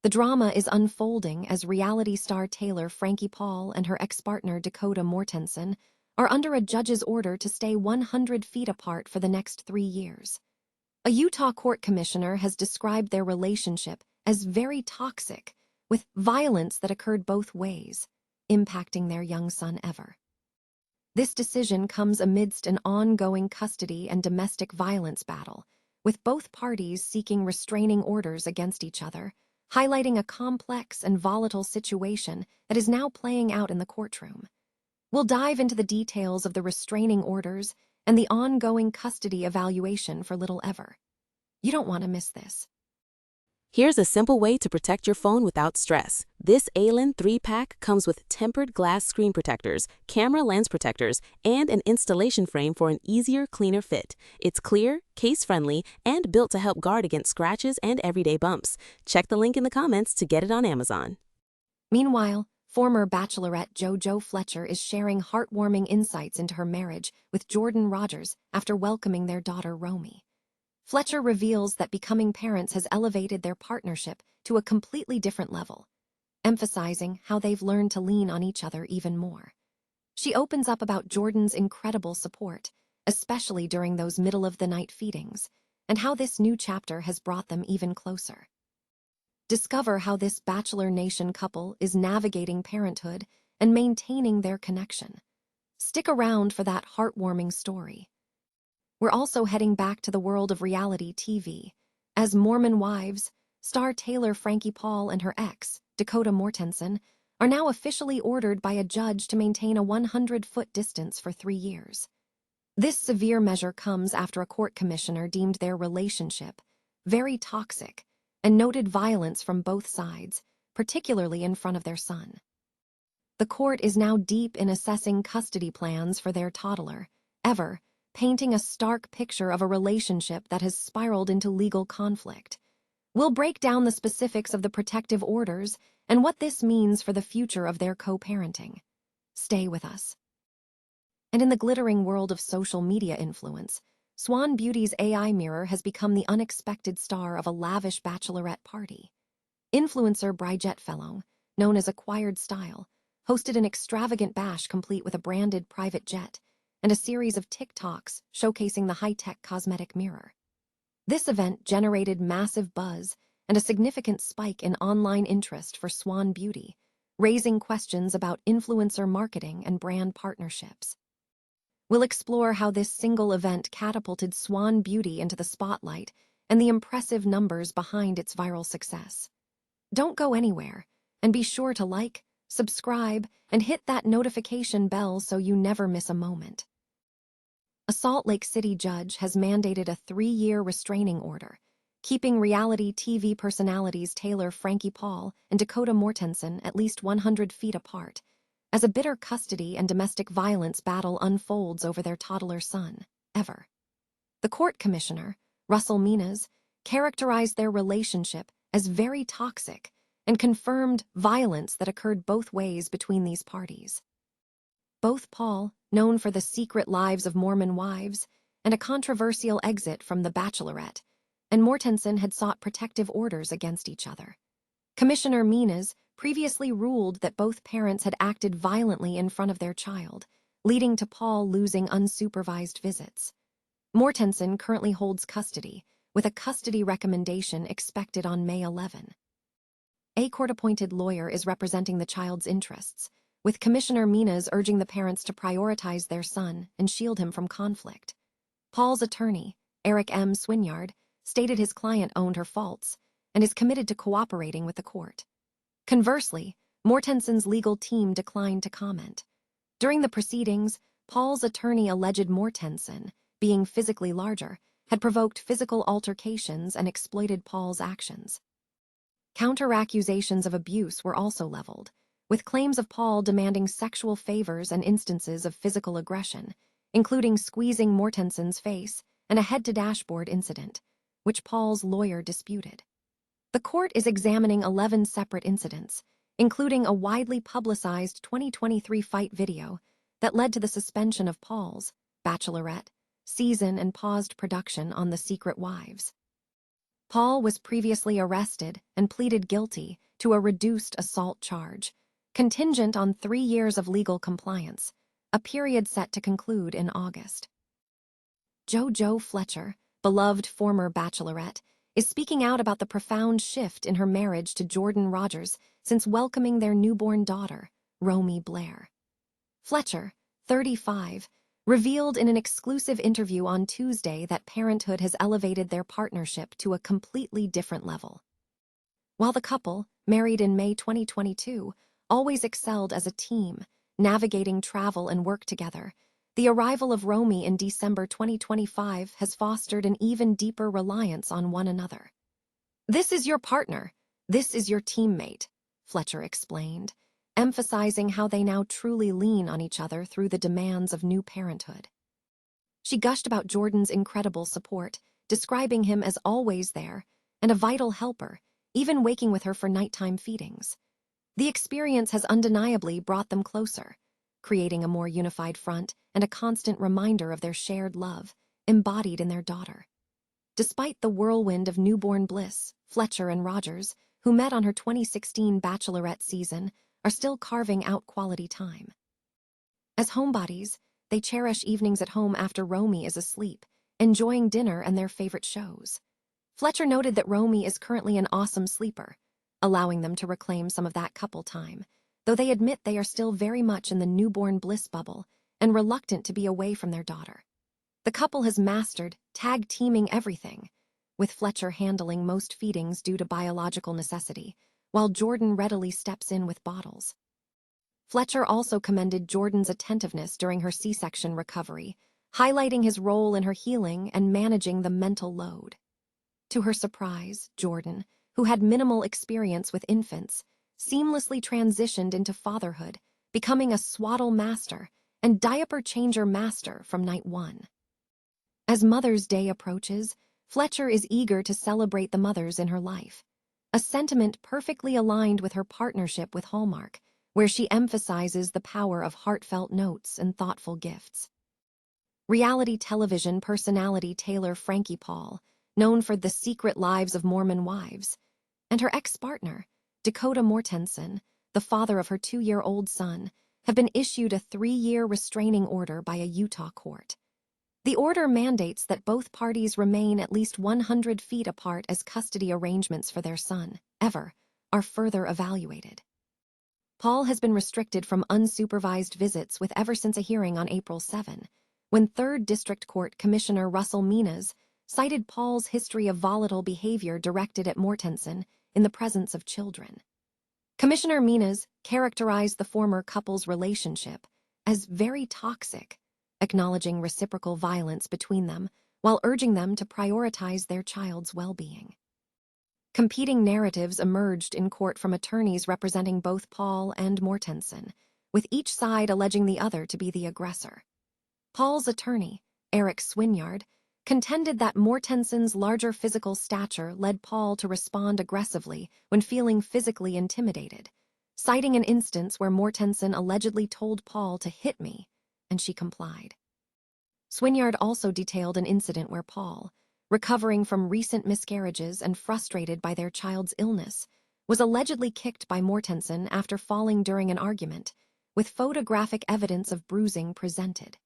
The drama is unfolding as reality star Taylor Frankie Paul and her ex-partner Dakota Mortensen are under a judge's order to stay 100 feet apart for the next 3 years. A Utah court commissioner has described their relationship as very toxic, with violence that occurred both ways, impacting their young son Ever. This decision comes amidst an ongoing custody and domestic violence battle, with both parties seeking restraining orders against each other, highlighting a complex and volatile situation that is now playing out in the courtroom. We'll dive into the details of the restraining orders and the ongoing custody evaluation for little Ever. You don't want to miss this. Here's a simple way to protect your phone without stress. This ALEN 3-pack comes with tempered glass screen protectors, camera lens protectors, and an installation frame for an easier, cleaner fit. It's clear, case-friendly, and built to help guard against scratches and everyday bumps. Check the link in the comments to get it on Amazon. Meanwhile, former Bachelorette JoJo Fletcher is sharing heartwarming insights into her marriage with Rodgers after welcoming their daughter Romy. Fletcher reveals that becoming parents has elevated their partnership to a completely different level, emphasizing how they've learned to lean on each other even more. She opens up about Jordan's incredible support, especially during those middle-of-the-night feedings, and how this new chapter has brought them even closer. Discover how this Bachelor Nation couple is navigating parenthood and maintaining their connection. Stick around for that heartwarming story. We're also heading back to the world of reality TV, as Mormon Wives, star Taylor Frankie Paul and her ex, Dakota Mortensen, are now officially ordered by a judge to maintain a 100-foot distance for 3 years. This severe measure comes after a court commissioner deemed their relationship very toxic and noted violence from both sides, particularly in front of their son. The court is now deep in assessing custody plans for their toddler, Ever, painting a stark picture of a relationship that has spiraled into legal conflict. We'll break down the specifics of the protective orders and what this means for the future of their co-parenting. Stay with us. And in the glittering world of social media influence, SWAN Beauty's AI mirror has become the unexpected star of a lavish bachelorette party. Influencer Bridget Fellow, known as Acquired Style, hosted an extravagant bash complete with a branded private jet and a series of TikToks showcasing the high-tech cosmetic mirror. This event generated massive buzz and a significant spike in online interest for SWAN Beauty, raising questions about influencer marketing and brand partnerships. We'll explore how this single event catapulted SWAN Beauty into the spotlight and the impressive numbers behind its viral success. Don't go anywhere, and be sure to like, subscribe, and hit that notification bell so you never miss a moment. A Salt Lake City judge has mandated a 3-year restraining order, keeping reality TV personalities Taylor Frankie Paul and Dakota Mortensen at least 100 feet apart, as a bitter custody and domestic violence battle unfolds over their toddler son, Ever. The court commissioner, Russell Menas, characterized their relationship as very toxic and confirmed violence that occurred both ways between these parties. Both Paul, known for the secret lives of Mormon wives and a controversial exit from The Bachelorette, and Mortensen had sought protective orders against each other. Commissioner Menas previously ruled that both parents had acted violently in front of their child, leading to Paul losing unsupervised visits. Mortensen currently holds custody, with a custody recommendation expected on May 11. A court-appointed lawyer is representing the child's interests, with Commissioner Menas urging the parents to prioritize their son and shield him from conflict. Paul's attorney, Eric M. Swinyard, stated his client owned her faults and is committed to cooperating with the court. Conversely, Mortensen's legal team declined to comment. During the proceedings, Paul's attorney alleged Mortensen, being physically larger, had provoked physical altercations and exploited Paul's actions. Counter-accusations of abuse were also leveled, with claims of Paul demanding sexual favors and instances of physical aggression, including squeezing Mortensen's face and a head-to-dashboard incident, which Paul's lawyer disputed. The court is examining 11 separate incidents, including a widely publicized 2023 fight video that led to the suspension of Paul's Bachelorette season and paused production on The Secret Wives. Paul was previously arrested and pleaded guilty to a reduced assault charge, contingent on 3 years of legal compliance, a period set to conclude in August. JoJo Fletcher, beloved former Bachelorette, is speaking out about the profound shift in her marriage to Rodgers since welcoming their newborn daughter, Romy Blair. Fletcher, 35, revealed in an exclusive interview on Tuesday that parenthood has elevated their partnership to a completely different level. While the couple, married in May 2022, always excelled as a team, navigating travel and work together, the arrival of Romy in December 2025 has fostered an even deeper reliance on one another. "This is your partner. This is your teammate," Fletcher explained, emphasizing how they now truly lean on each other through the demands of new parenthood. She gushed about Jordan's incredible support, describing him as always there and a vital helper, even waking with her for nighttime feedings. The experience has undeniably brought them closer, creating a more unified front and a constant reminder of their shared love, embodied in their daughter. Despite the whirlwind of newborn bliss, Fletcher and Rodgers, who met on her 2016 Bachelorette season, are still carving out quality time. As homebodies, they cherish evenings at home after Romy is asleep, enjoying dinner and their favorite shows. Fletcher noted that Romy is currently an awesome sleeper, allowing them to reclaim some of that couple time, though they admit they are still very much in the newborn bliss bubble and reluctant to be away from their daughter. The couple has mastered tag-teaming everything, with Fletcher handling most feedings due to biological necessity, while Jordan readily steps in with bottles. Fletcher also commended Jordan's attentiveness during her C-section recovery, highlighting his role in her healing and managing the mental load. To her surprise, Jordan, who had minimal experience with infants, seamlessly transitioned into fatherhood, becoming a swaddle master and diaper changer master from night one. As Mother's Day approaches, Fletcher is eager to celebrate the mothers in her life, a sentiment perfectly aligned with her partnership with Hallmark, where she emphasizes the power of heartfelt notes and thoughtful gifts. Reality television personality Taylor Frankie Paul, known for The Secret Lives of Mormon Wives, and her ex-partner, Dakota Mortensen, the father of her 2-year-old son, have been issued a 3-year restraining order by a Utah court. The order mandates that both parties remain at least 100 feet apart as custody arrangements for their son, Ever, are further evaluated. Paul has been restricted from unsupervised visits with Ever since a hearing on April 7, when 3rd District Court Commissioner Russell Menas cited Paul's history of volatile behavior directed at Mortensen in the presence of children. Commissioner Menas characterized the former couple's relationship as very toxic, acknowledging reciprocal violence between them while urging them to prioritize their child's well-being. Competing narratives emerged in court from attorneys representing both Paul and Mortensen, with each side alleging the other to be the aggressor. Paul's attorney, Eric Swinyard, contended that Mortensen's larger physical stature led Paul to respond aggressively when feeling physically intimidated, citing an instance where Mortensen allegedly told Paul to hit me, and she complied. Swinyard also detailed an incident where Paul, recovering from recent miscarriages and frustrated by their child's illness, was allegedly kicked by Mortensen after falling during an argument, with photographic evidence of bruising presented.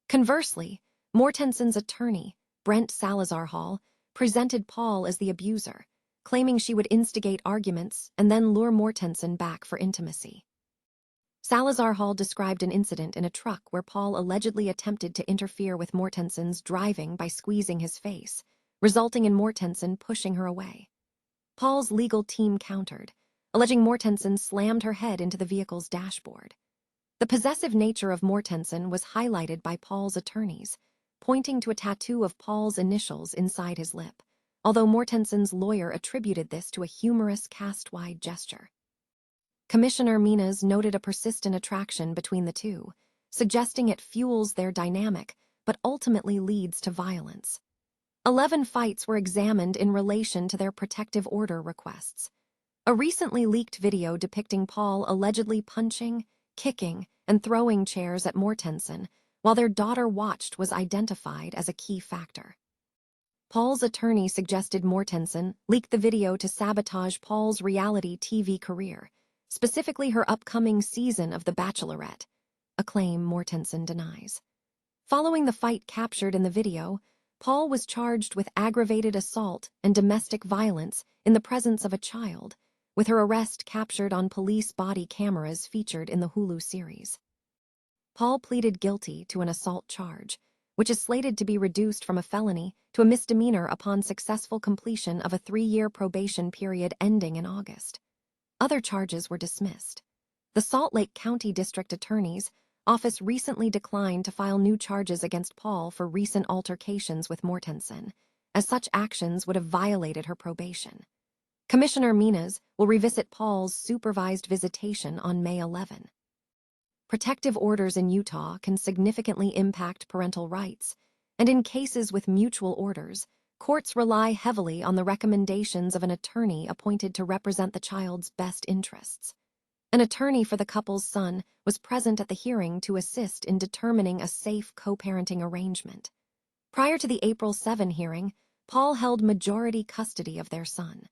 Conversely, Mortensen's attorney, Brent Salazar Hall, presented Paul as the abuser, claiming she would instigate arguments and then lure Mortensen back for intimacy. Salazar Hall described an incident in a truck where Paul allegedly attempted to interfere with Mortensen's driving by squeezing his face, resulting in Mortensen pushing her away. Paul's legal team countered, alleging Mortensen slammed her head into the vehicle's dashboard. The possessive nature of Mortensen was highlighted by Paul's attorneys, pointing to a tattoo of Paul's initials inside his lip, although Mortensen's lawyer attributed this to a humorous cast-wide gesture. Commissioner Menas noted a persistent attraction between the two, suggesting it fuels their dynamic but ultimately leads to violence. 11 fights were examined in relation to their protective order requests. A recently leaked video depicting Paul allegedly punching, kicking, and throwing chairs at Mortensen while their daughter watched was identified as a key factor. Paul's attorney suggested Mortensen leaked the video to sabotage Paul's reality TV career, specifically her upcoming season of The Bachelorette, a claim Mortensen denies. Following the fight captured in the video, Paul was charged with aggravated assault and domestic violence in the presence of a child, with her arrest captured on police body cameras featured in the Hulu series. Paul pleaded guilty to an assault charge, which is slated to be reduced from a felony to a misdemeanor upon successful completion of a 3-year probation period ending in August. Other charges were dismissed. The Salt Lake County District Attorney's Office recently declined to file new charges against Paul for recent altercations with Mortensen, as such actions would have violated her probation. Commissioner Minas will revisit Paul's supervised visitation on May 11. Protective orders in Utah can significantly impact parental rights, and in cases with mutual orders, courts rely heavily on the recommendations of an attorney appointed to represent the child's best interests. An attorney for the couple's son was present at the hearing to assist in determining a safe co-parenting arrangement. Prior to the April 7 hearing, Paul held majority custody of their son.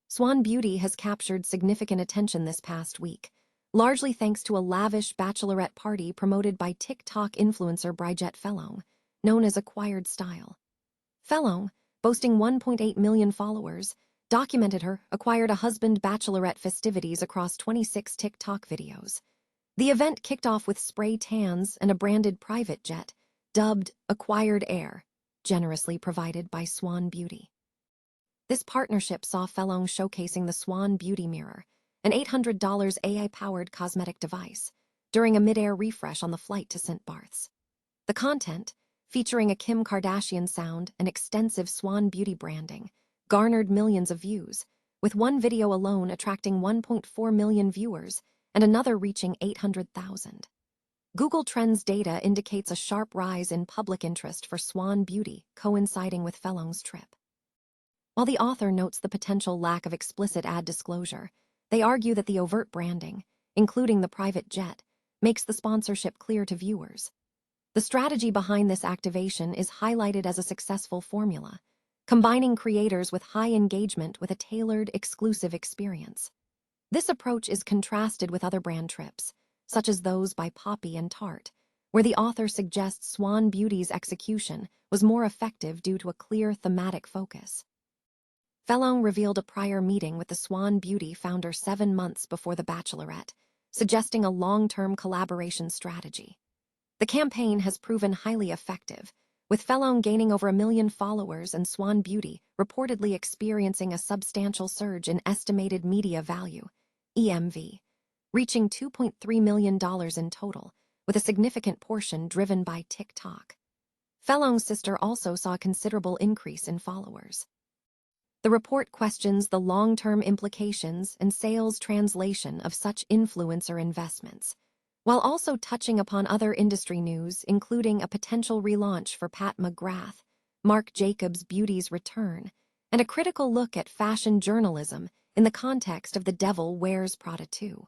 SWAN Beauty has captured significant attention this past week, largely thanks to a lavish bachelorette party promoted by TikTok influencer Bridget Fellon, known as Acquired Style. Fellon, boasting 1.8 million followers, documented her acquired a husband bachelorette festivities across 26 TikTok videos. The event kicked off with spray tans and a branded private jet, dubbed Acquired Air, generously provided by SWAN Beauty. This partnership saw Fellon showcasing the SWAN Beauty Mirror, an $800 AI-powered cosmetic device, during a mid-air refresh on the flight to St. Barth's. The content, featuring a Kim Kardashian sound and extensive SWAN Beauty branding, garnered millions of views, with one video alone attracting 1.4 million viewers and another reaching 800,000. Google Trends data indicates a sharp rise in public interest for SWAN Beauty, coinciding with Fellon's trip. While the author notes the potential lack of explicit ad disclosure, they argue that the overt branding, including the private jet, makes the sponsorship clear to viewers. The strategy behind this activation is highlighted as a successful formula, combining creators with high engagement with a tailored, exclusive experience. This approach is contrasted with other brand trips, such as those by Poppy and Tarte, where the author suggests SWAN Beauty's execution was more effective due to a clear thematic focus. Fellon revealed a prior meeting with the SWAN Beauty founder 7 months before The Bachelorette, suggesting a long-term collaboration strategy. The campaign has proven highly effective, with Fellon gaining over 1 million followers and SWAN Beauty reportedly experiencing a substantial surge in estimated media value, EMV, reaching $2.3 million in total, with a significant portion driven by TikTok. Fellon's sister also saw a considerable increase in followers. The report questions the long-term implications and sales translation of such influencer investments, while also touching upon other industry news, including a potential relaunch for Pat McGrath, Marc Jacobs Beauty's return, and a critical look at fashion journalism in the context of The Devil Wears Prada 2.